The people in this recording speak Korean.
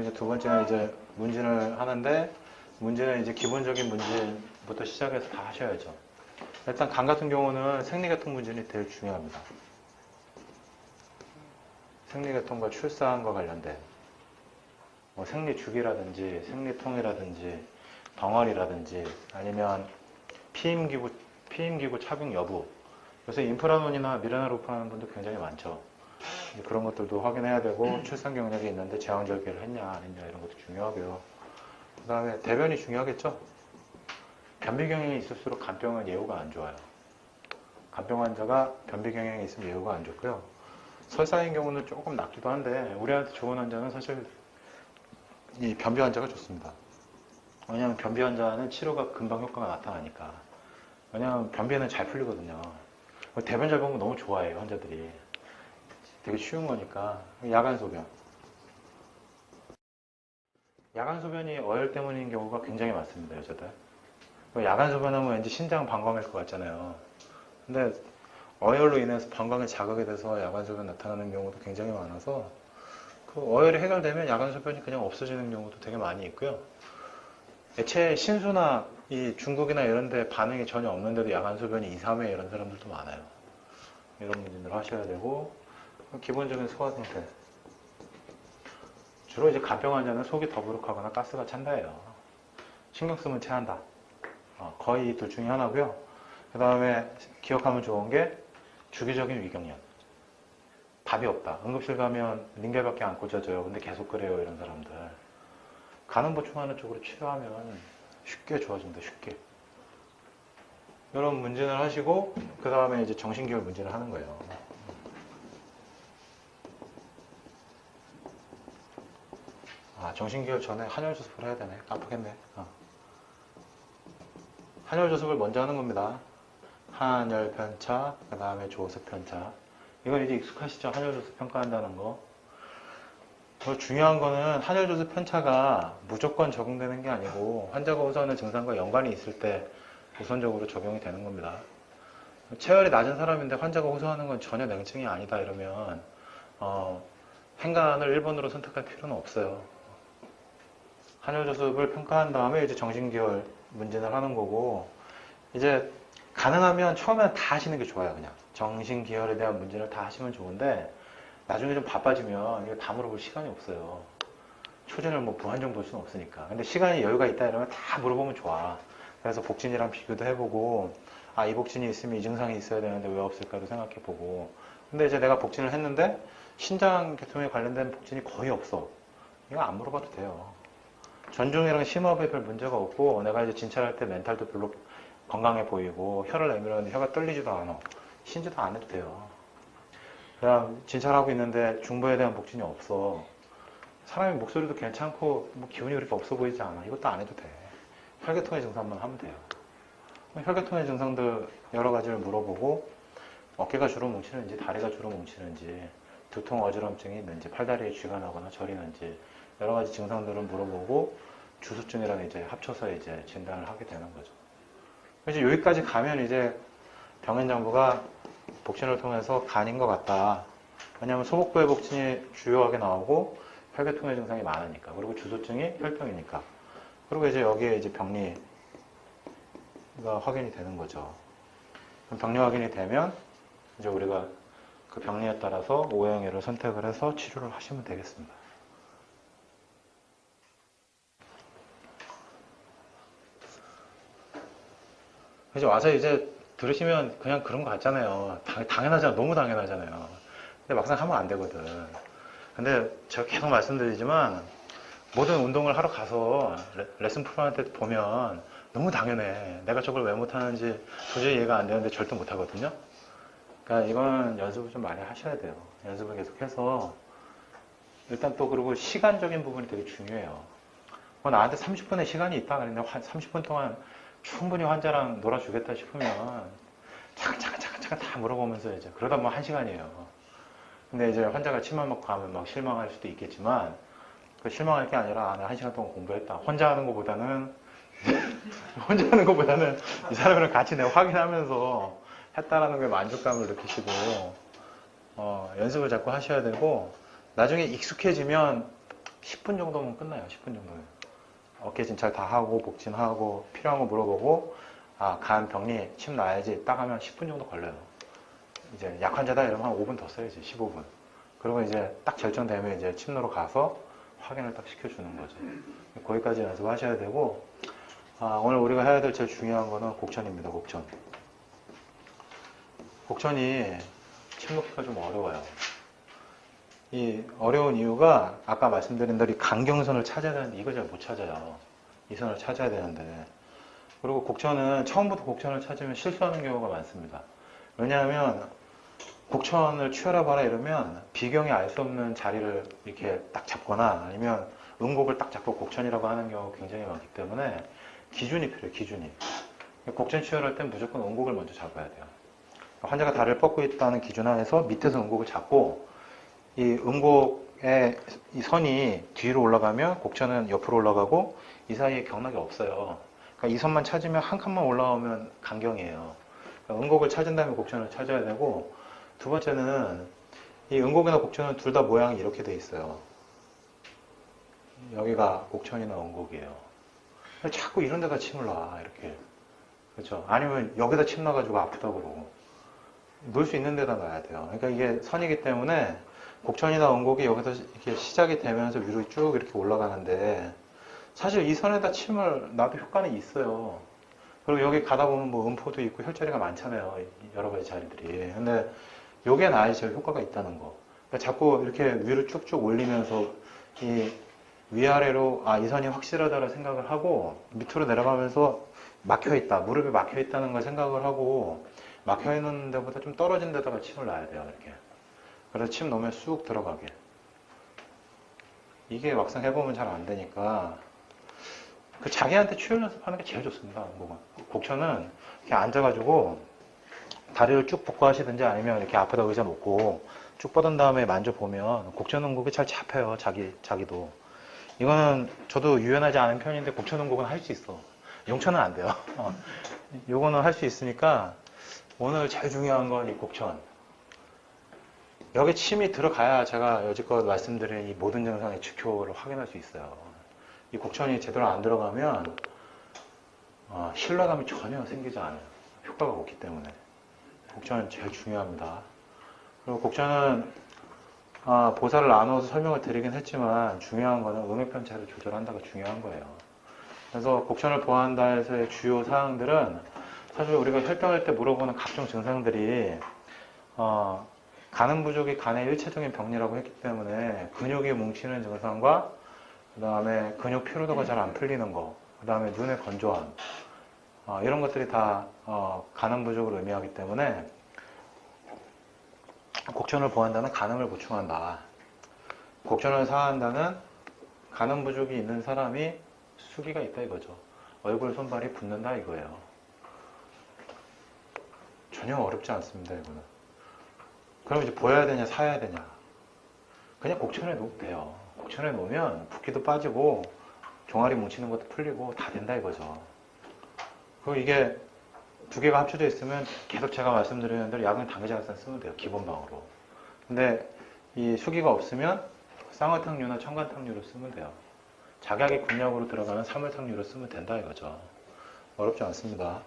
이제 두 번째는 이제 문진을 하는데, 문진은 이제 기본적인 문진부터 시작해서 다 하셔야죠. 일단 간 같은 경우는 생리계통 문진이 제일 중요합니다. 생리계통과 출산과 관련된 뭐 생리주기라든지 생리통이라든지 덩어리라든지 아니면 피임기구 착용 여부. 요새 인프라논이나 미레나로프 하는 분도 굉장히 많죠. 그런 것들도 확인해야 되고, 출산 경력이 있는데 제왕절개를 했냐 안 했냐 이런 것도 중요하고요. 그 다음에 대변이 중요하겠죠. 변비경향이 있을수록 간병은 예후가 안 좋아요. 간병 환자가 변비경향이 있으면 예후가 안 좋고요. 설사인 경우는 조금 낫기도 한데, 우리한테 좋은 환자는 사실 이 변비 환자가 좋습니다. 왜냐하면 변비 환자는 치료가 금방 효과가 나타나니까. 왜냐하면 변비는 잘 풀리거든요. 대변 잘 보면 너무 좋아해요, 환자들이. 되게 쉬운 거니까. 야간 소변. 야간 소변이 어혈 때문인 경우가 굉장히 많습니다, 여자들. 야간 소변하면 왠지 신장 방광일 것 같잖아요. 근데 어혈로 인해서 방광에 자극이 돼서 야간 소변 나타나는 경우도 굉장히 많아서, 그 어혈이 해결되면 야간 소변이 그냥 없어지는 경우도 되게 많이 있고요. 애초에 신수나 이 중국이나 이런 데 반응이 전혀 없는데도 야간 소변이 2, 3회 이런 사람들도 많아요. 이런 문제들 하셔야 되고, 기본적인 소화 상태. 주로 이제 간병 환자는 속이 더부룩하거나 가스가 찬다예요. 신경 쓰면 체한다. 거의 이 둘 중에 하나고요. 그 다음에 기억하면 좋은 게 주기적인 위경련. 답이 없다. 응급실 가면 링겔밖에 안 꽂아져요. 근데 계속 그래요, 이런 사람들. 간은 보충하는 쪽으로 치료하면 쉽게 좋아진다, 쉽게. 이런 문진을 하시고, 그 다음에 이제 정신기혈 문진을 하는 거예요. 정신기혈 전에 한열 조습을 해야 되네. 깜빡했네. 한열 조습을 먼저 하는 겁니다. 한열 편차, 그 다음에 조습 편차. 이건 이제 익숙하시죠? 한열 조습 평가한다는 거. 더 중요한 거는 한열 조습 편차가 무조건 적용되는 게 아니고, 환자가 호소하는 증상과 연관이 있을 때 우선적으로 적용이 되는 겁니다. 체열이 낮은 사람인데 환자가 호소하는 건 전혀 냉증이 아니다 이러면 행간을 1번으로 선택할 필요는 없어요. 한열 조습을 평가한 다음에 이제 정신기혈 문진을 하는 거고, 이제 가능하면 처음에는 다 하시는 게 좋아요. 그냥 정신기혈에 대한 문진을 다 하시면 좋은데, 나중에 좀 바빠지면 이거 다 물어볼 시간이 없어요. 초진을 뭐 무한정 볼 수는 없으니까. 근데 시간이 여유가 있다 이러면 다 물어보면 좋아. 그래서 복진이랑 비교도 해보고, 이 복진이 있으면 이 증상이 있어야 되는데 왜 없을까도 생각해보고. 근데 이제 내가 복진을 했는데 신장 계통에 관련된 복진이 거의 없어. 이거 안 물어봐도 돼요. 전중이랑 심호흡에 별 문제가 없고, 내가 이제 진찰할 때 멘탈도 별로 건강해 보이고, 혀를 내밀었는데 혀가 떨리지도 않아. 신지도 안 해도 돼요. 그냥 진찰하고 있는데 중부에 대한 복진이 없어. 사람이 목소리도 괜찮고 뭐 기분이 그렇게 없어 보이지 않아. 이것도 안 해도 돼. 혈계통의 증상만 하면 돼요. 혈계통의 증상들 여러 가지를 물어보고, 어깨가 주로 뭉치는지 다리가 주로 뭉치는지, 두통 어지럼증이 있는지, 팔다리에 쥐가 나거나 저리는지 여러 가지 증상들을 물어보고, 주수증이랑 이제 합쳐서 이제 진단을 하게 되는 거죠. 이제 여기까지 가면 이제 병원장부가 복진을 통해서 간인 것 같다. 왜냐하면 소복부의 복진이 주요하게 나오고 혈계통의 증상이 많으니까. 그리고 주소증이 혈병이니까. 그리고 이제 여기에 이제 병리가 확인이 되는 거죠. 병리 확인이 되면 이제 우리가 그 병리에 따라서 오형애를 선택을 해서 치료를 하시면 되겠습니다. 이제 와서 이제 들으시면 그냥 그런 거 같잖아요. 당연하잖아. 너무 당연하잖아요. 근데 막상 하면 안 되거든. 근데 제가 계속 말씀드리지만, 모든 운동을 하러 가서 레슨 프로한테 보면 너무 당연해. 내가 저걸 왜 못하는지 도저히 이해가 안 되는데 절대 못하거든요. 그러니까 이건 연습을 좀 많이 하셔야 돼요. 연습을 계속해서. 일단 또 그리고 시간적인 부분이 되게 중요해요. 나한테 30분의 시간이 있다 그랬는데 30분 동안 충분히 환자랑 놀아주겠다 싶으면 잠깐 다 물어보면서 이제 그러다 뭐 1시간이에요. 근데 이제 환자가 침만 먹고 가면 막 실망할 수도 있겠지만, 그 실망할 게 아니라 내가 1시간 동안 공부했다. 혼자 하는 것보다는 이 사람이랑 같이 내가 확인하면서 했다라는 게 만족감을 느끼시고, 연습을 자꾸 하셔야 되고, 나중에 익숙해지면 10분 정도면 끝나요. 10분 정도면. 어깨 진찰 다 하고 복진하고 필요한 거 물어보고 간 병리 침 놔야지 딱 하면 10분 정도 걸려요. 이제 약환자다 이러면 한 5분 더 써야지. 15분. 그리고 이제 딱 결정되면 이제 침노로 가서 확인을 딱 시켜주는 거죠. 거기까지 연습하셔야 되고 오늘 우리가 해야 될 제일 중요한 거는 곡천입니다. 곡천. 곡천이 침 놓기가 좀 어려워요. 이 어려운 이유가 아까 말씀드린 대로 이 간경선을 찾아야 되는데 이걸 잘 못 찾아요. 이 선을 찾아야 되는데. 그리고 곡천은 처음부터 곡천을 찾으면 실수하는 경우가 많습니다. 왜냐하면 곡천을 취하라 이러면 비경이 알 수 없는 자리를 이렇게 딱 잡거나 아니면 음곡을 딱 잡고 곡천이라고 하는 경우가 굉장히 많기 때문에 기준이 필요해요. 기준이. 곡천 취하할 땐 무조건 음곡을 먼저 잡아야 돼요. 환자가 다리를 뻗고 있다는 기준 하에서 밑에서 음곡을 잡고 이 음곡의 이 선이 뒤로 올라가면 곡천은 옆으로 올라가고 이 사이에 경락이 없어요. 그러니까 이 선만 찾으면 한 칸만 올라오면 간경이에요. 그러니까 음곡을 찾은 다음에 곡천을 찾아야 되고 두 번째는 이 음곡이나 곡천은 둘 다 모양이 이렇게 돼 있어요. 여기가 곡천이나 음곡이에요. 자꾸 이런 데다 침을 놔 이렇게. 그렇죠? 아니면 여기다 침 놔가지고 아프다고 그러고 놓을 수 있는 데다 놔야 돼요. 그러니까 이게 선이기 때문에 곡천이나 음곡이 여기서 이렇게 시작이 되면서 위로 쭉 이렇게 올라가는데 사실 이 선에다 침을 놔도 효과는 있어요. 그리고 여기 가다 보면 뭐 음포도 있고 혈자리가 많잖아요. 여러 가지 자리들이. 근데 요게 나야 제일 효과가 있다는 거. 그러니까 자꾸 이렇게 위로 쭉쭉 올리면서 이 위아래로 이 선이 확실하다고 생각을 하고 밑으로 내려가면서 막혀있다. 무릎이 막혀있다는 걸 생각을 하고 막혀있는 데보다 좀 떨어진 데다가 침을 놔야 돼요. 이렇게. 그래서 침 넣으면 쑥 들어가게. 이게 막상 해보면 잘 안 되니까 그 자기한테 추열 연습하는 게 제일 좋습니다. 곡천은 이렇게 앉아가지고 다리를 쭉 뻗고 하시든지 아니면 이렇게 앞에다 의자 놓고 쭉 뻗은 다음에 만져보면 곡천 음곡이 잘 잡혀요. 자기도. 이거는 저도 유연하지 않은 편인데 곡천 음곡은 할 수 있어. 용천은 안 돼요. 요거는 할 수 있으니까 오늘 제일 중요한 건 이 곡천. 여기 침이 들어가야 제가 여지껏 말씀드린 이 모든 증상의 지표를 확인할 수 있어요. 이 곡천이 제대로 안 들어가면 신뢰감이 전혀 생기지 않아요. 효과가 없기 때문에. 곡천은 제일 중요합니다. 그리고 곡천은 보살을 나눠서 설명을 드리긴 했지만 중요한 거는 음액 편차를 조절한다가 중요한 거예요. 그래서 곡천을 보호한다 해서의 주요 사항들은 사실 우리가 혈병할 때 물어보는 각종 증상들이 간음 부족이 간의 일차적인 병리라고 했기 때문에 근육이 뭉치는 증상과 그 다음에 근육 피로도가 잘 안 풀리는 거, 그 다음에 눈의 건조함 이런 것들이 다 간음 부족을 의미하기 때문에 곡천을 보호한다는 간음을 보충한다. 곡천을 사한다는 간음 부족이 있는 사람이 수기가 있다 이거죠. 얼굴 손발이 붓는다 이거예요. 전혀 어렵지 않습니다 이거는. 그럼 이제 보여야 되냐 사야 되냐. 그냥 곡천에 놓으면 돼요. 곡천에 놓으면 붓기도 빠지고 종아리 뭉치는 것도 풀리고 다 된다 이거죠. 그리고 이게 두 개가 합쳐져 있으면 계속 제가 말씀드리는 대로 약은 당기자극산 쓰면 돼요. 기본방으로. 근데 이 수기가 없으면 쌍화탕류나 청간탕류를 쓰면 돼요. 작약이 군약으로 들어가는 사물탕류를 쓰면 된다 이거죠. 어렵지 않습니다.